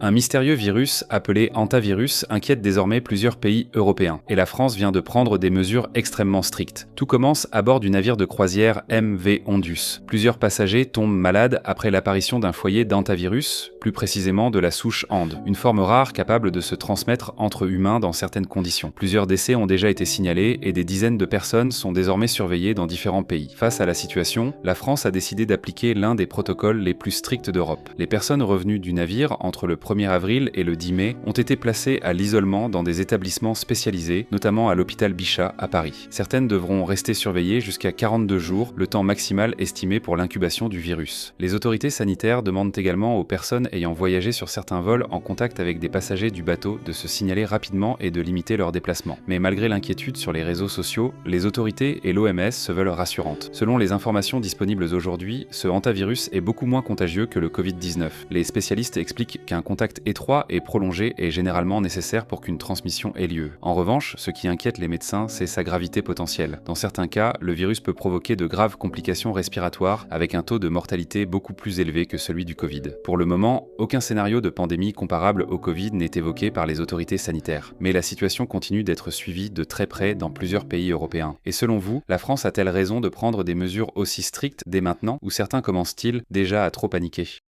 Un mystérieux virus appelé hantavirus inquiète désormais plusieurs pays européens, et la France vient de prendre des mesures extrêmement strictes. Tout commence à bord du navire de croisière MV Ondus. Plusieurs passagers tombent malades après l'apparition d'un foyer d'hantavirus, plus précisément de la souche Hand, une forme rare capable de se transmettre entre humains dans certaines conditions. Plusieurs décès ont déjà été signalés et des dizaines de personnes sont désormais surveillées dans différents pays. Face à la situation, la France a décidé d'appliquer l'un des protocoles les plus stricts d'Europe. Les personnes revenues du navire entre le 1er avril et le 10 mai ont été placées à l'isolement dans des établissements spécialisés, notamment à l'hôpital Bichat à Paris. Certaines devront rester surveillées jusqu'à 42 jours, le temps maximal estimé pour l'incubation du virus. Les autorités sanitaires demandent également aux personnes ayant voyagé sur certains vols en contact avec des passagers du bateau de se signaler rapidement et de limiter leurs déplacements. Mais malgré l'inquiétude sur les réseaux sociaux, les autorités et l'OMS se veulent rassurantes. Selon les informations disponibles aujourd'hui, ce hantavirus est beaucoup moins contagieux que le Covid-19. Les spécialistes expliquent qu'un contact étroit et prolongé est généralement nécessaire pour qu'une transmission ait lieu. En revanche, ce qui inquiète les médecins, c'est sa gravité potentielle. Dans certains cas, le virus peut provoquer de graves complications respiratoires avec un taux de mortalité beaucoup plus élevé que celui du Covid. Pour le moment, aucun scénario de pandémie comparable au Covid n'est évoqué par les autorités sanitaires. Mais la situation continue d'être suivie de très près dans plusieurs pays européens. Et selon vous, la France a-t-elle raison de prendre des mesures aussi strictes dès maintenant, ou certains commencent-ils déjà à trop paniquer ?